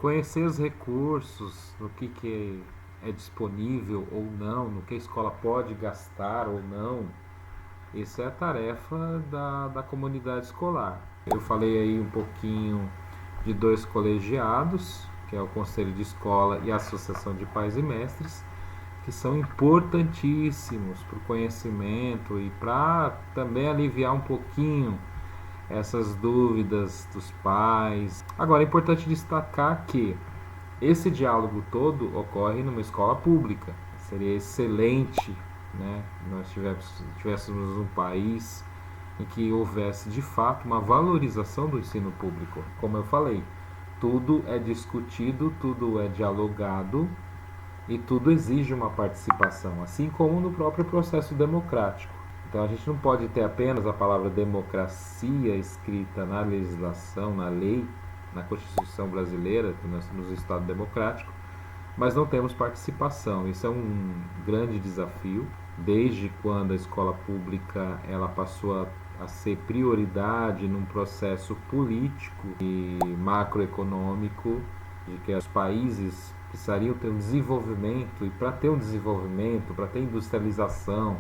Conhecer os recursos, no que é disponível ou não, no que a escola pode gastar ou não, isso é a tarefa da comunidade escolar. Eu falei aí um pouquinho de dois colegiados, que é o Conselho de Escola e a Associação de Pais e Mestres, que são importantíssimos para o conhecimento e para também aliviar um pouquinho essas dúvidas dos pais. Agora, é importante destacar que esse diálogo todo ocorre numa escola pública. Seria excelente, né, nós tivéssemos um país em que houvesse de fato uma valorização do ensino público. Como eu falei, tudo é discutido, tudo é dialogado e tudo exige uma participação, assim como no próprio processo democrático. Então a gente não pode ter apenas a palavra democracia escrita na legislação, na lei, na Constituição brasileira, que nós temos um Estado democrático, mas não temos participação. Isso é um grande desafio, desde quando a escola pública ela passou a ser prioridade num processo político e macroeconômico, de que os países precisariam ter um desenvolvimento, e para ter um desenvolvimento, para ter industrialização,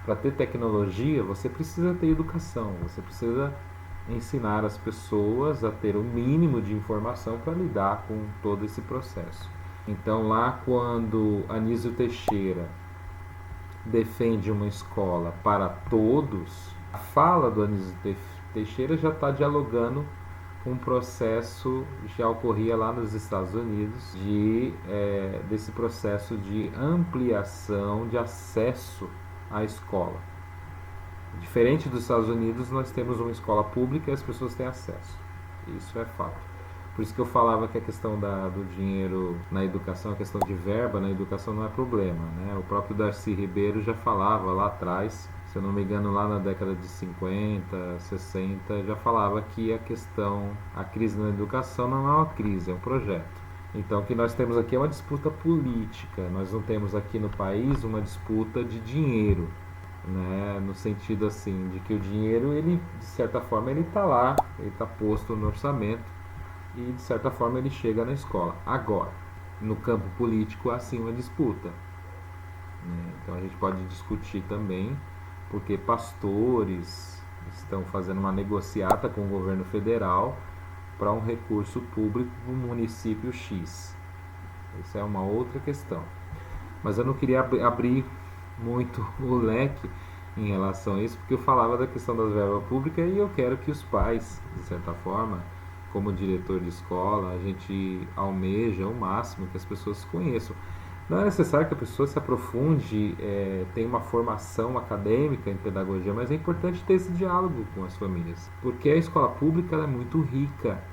para ter tecnologia, você precisa ter educação, você precisa ensinar as pessoas a ter o mínimo de informação para lidar com todo esse processo. Então, lá quando Anísio Teixeira defende uma escola para todos, a fala do Anísio Teixeira já está dialogando com um processo que já ocorria lá nos Estados Unidos desse processo de ampliação de acesso à escola. Diferente dos Estados Unidos, nós temos uma escola pública e as pessoas têm acesso. Isso é fato. Por isso que eu falava que a questão do dinheiro na educação, a questão de verba na educação não é problema, né? O próprio Darcy Ribeiro já falava lá atrás, se eu não me engano lá na década de 50, 60, já falava que a crise na educação não é uma crise, é um projeto. Então o que nós temos aqui é uma disputa política, nós não temos aqui no país uma disputa de dinheiro, né? No sentido assim, de que o dinheiro, ele, de certa forma, ele está lá, ele está posto no orçamento, e de certa forma ele chega na escola. Agora, no campo político há sim uma disputa, né? Então a gente pode discutir também porque pastores estão fazendo uma negociata com o governo federal para um recurso público para o município X. Isso é uma outra questão. Mas eu não queria abrir muito o leque em relação a isso, porque eu falava da questão das verbas públicas e eu quero que os pais, de certa forma, como diretor de escola, a gente almeja ao máximo que as pessoas conheçam. Não é necessário que a pessoa se aprofunde, tenha uma formação acadêmica em pedagogia, mas é importante ter esse diálogo com as famílias, porque a escola pública ela é muito rica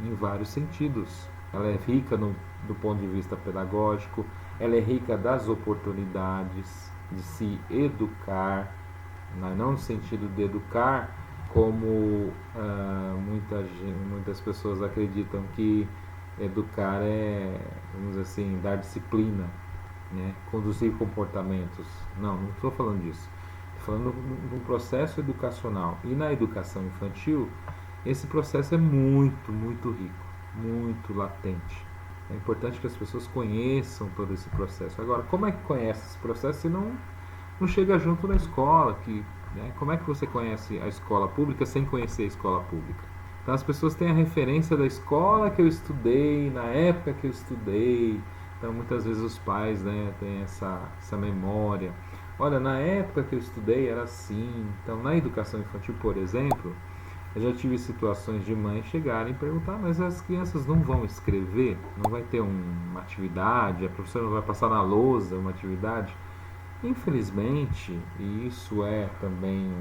em vários sentidos. Ela é rica do ponto de vista pedagógico, ela é rica das oportunidades de se educar, não no sentido de educar como muitas pessoas acreditam que educar é, vamos dizer assim, dar disciplina, né? Conduzir comportamentos. Não estou falando disso. Estou falando de um processo educacional. E na educação infantil, esse processo é muito, muito rico, muito latente. É importante que as pessoas conheçam todo esse processo. Agora, como é que conhece esse processo se não chega junto na escola? Né? Como é que você conhece a escola pública sem conhecer a escola pública? Então as pessoas têm a referência da escola que eu estudei, na época que eu estudei. Então muitas vezes os pais, né, têm essa memória. Olha, na época que eu estudei era assim. Então na educação infantil, por exemplo, eu já tive situações de mães chegarem e perguntar, mas as crianças não vão escrever? Não vai ter uma atividade? A professora não vai passar na lousa uma atividade? Infelizmente, e isso é também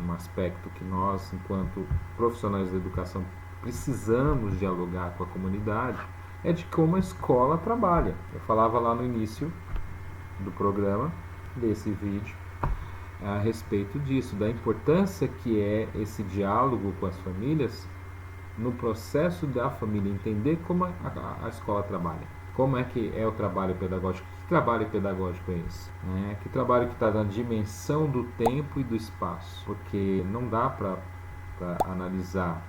um aspecto que nós, enquanto profissionais da educação, precisamos dialogar com a comunidade, é de como a escola trabalha. Eu falava lá no início do programa, desse vídeo, a respeito disso, da importância que é esse diálogo com as famílias no processo da família entender como a escola trabalha. Como é que é o trabalho pedagógico? Que trabalho pedagógico é esse? Que trabalho que está na dimensão do tempo e do espaço? Porque não dá para analisar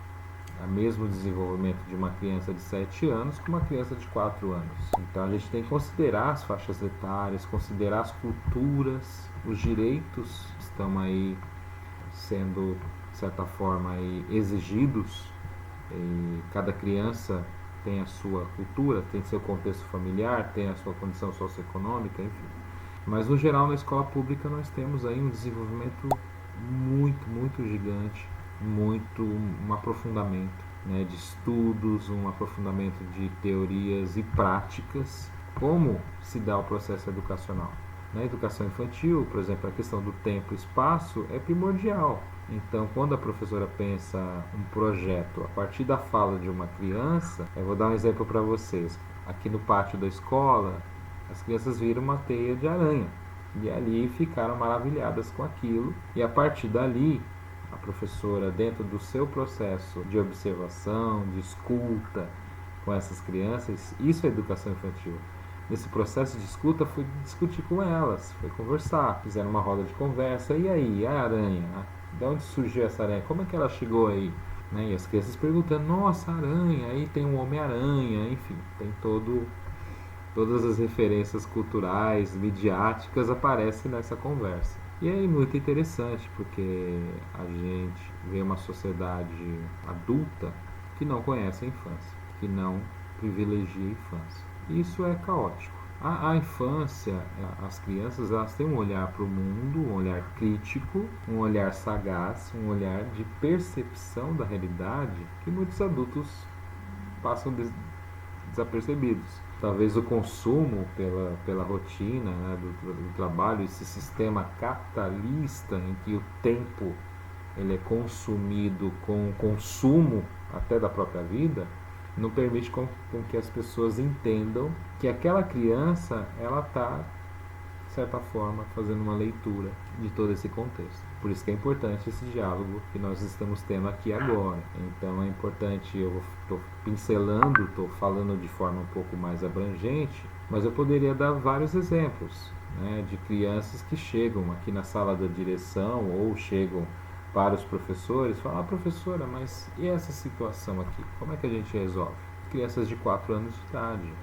o mesmo desenvolvimento de uma criança de 7 anos com uma criança de 4 anos. Então a gente tem que considerar as faixas etárias, considerar as culturas, os direitos que estão aí sendo, de certa forma, aí, exigidos. E cada criança tem a sua cultura, tem seu contexto familiar, tem a sua condição socioeconômica, enfim. Mas no geral na escola pública nós temos aí um desenvolvimento muito gigante, um aprofundamento, né, de estudos, um aprofundamento de teorias e práticas, como se dá o processo educacional. Na educação infantil, por exemplo, a questão do tempo e espaço é primordial. Então, quando a professora pensa um projeto a partir da fala de uma criança, eu vou dar um exemplo para vocês. Aqui no pátio da escola, as crianças viram uma teia de aranha e ali ficaram maravilhadas com aquilo. E a partir dali, a professora, dentro do seu processo de observação, de escuta com essas crianças, isso é educação infantil. Nesse processo de escuta, fui discutir com elas, foi conversar, fizeram uma roda de conversa. E aí, a aranha? De onde surgiu essa aranha? Como é que ela chegou aí? Né? E as crianças perguntando, nossa, aranha, aí tem um Homem-Aranha, enfim, tem todas as referências culturais, midiáticas aparecem nessa conversa. E é muito interessante, porque a gente vê uma sociedade adulta que não conhece a infância, que não privilegia a infância. Isso é caótico. A infância, as crianças, elas têm um olhar para o mundo, um olhar crítico, um olhar sagaz, um olhar de percepção da realidade que muitos adultos passam desapercebidos. Talvez o consumo pela rotina, né, do trabalho, esse sistema capitalista em que o tempo ele é consumido com o consumo até da própria vida, não permite com que as pessoas entendam que aquela criança ela está, de certa forma, fazendo uma leitura de todo esse contexto. Por isso que é importante esse diálogo que nós estamos tendo aqui agora. Então é importante, eu estou pincelando, estou falando de forma um pouco mais abrangente, mas eu poderia dar vários exemplos, né, de crianças que chegam aqui na sala da direção ou chegam para os professores, falar, professora, mas e essa situação aqui? Como é que a gente resolve? Crianças de 4 anos de idade,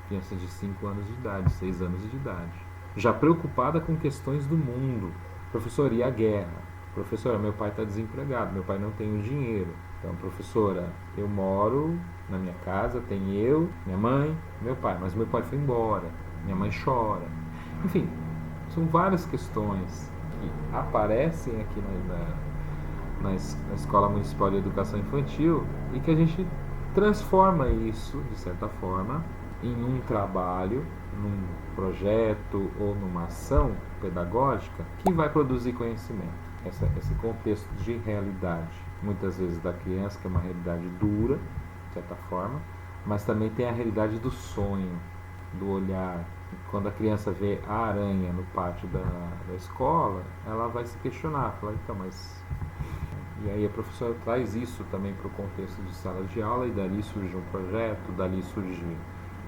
crianças de 5 anos de idade, 6 anos de idade, já preocupada com questões do mundo. Professor, e a guerra? Professora, meu pai está desempregado, meu pai não tem o dinheiro. Então, professora, eu moro na minha casa, tem eu, minha mãe, meu pai, mas meu pai foi embora, minha mãe chora. Enfim, são várias questões que aparecem aqui na Escola Municipal de Educação Infantil e que a gente transforma isso, de certa forma, em um trabalho, num projeto ou numa ação pedagógica que vai produzir conhecimento. Esse contexto de realidade, muitas vezes da criança, que é uma realidade dura, de certa forma, mas também tem a realidade do sonho, do olhar. Quando a criança vê a aranha no pátio da escola, ela vai se questionar, falar, então, mas... E aí a professora traz isso também para o contexto de sala de aula e dali surge um projeto, dali surge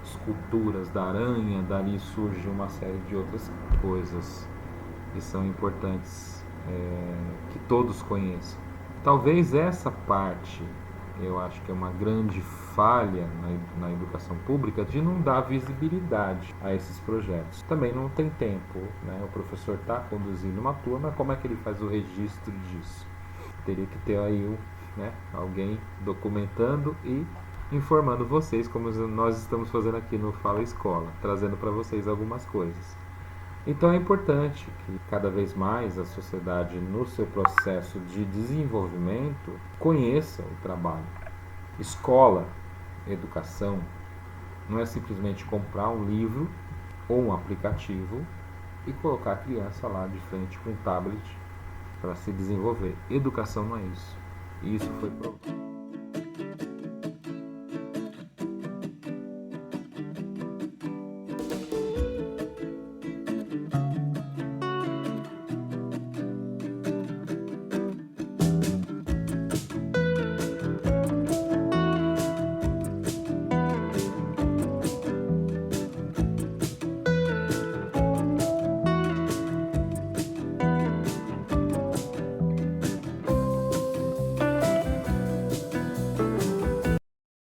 esculturas da aranha, dali surge uma série de outras coisas que são importantes que todos conheçam. Talvez essa parte, eu acho que é uma grande falha na educação pública de não dar visibilidade a esses projetos. Também não tem tempo, né? O professor está conduzindo uma turma, como é que ele faz o registro disso? Teria que ter aí alguém documentando e informando vocês, como nós estamos fazendo aqui no Fala Escola, trazendo para vocês algumas coisas. Então é importante que cada vez mais a sociedade, no seu processo de desenvolvimento, conheça o trabalho. Escola, educação, não é simplesmente comprar um livro ou um aplicativo e colocar a criança lá de frente com um tablet para se desenvolver. Educação não é isso. E isso foi provado.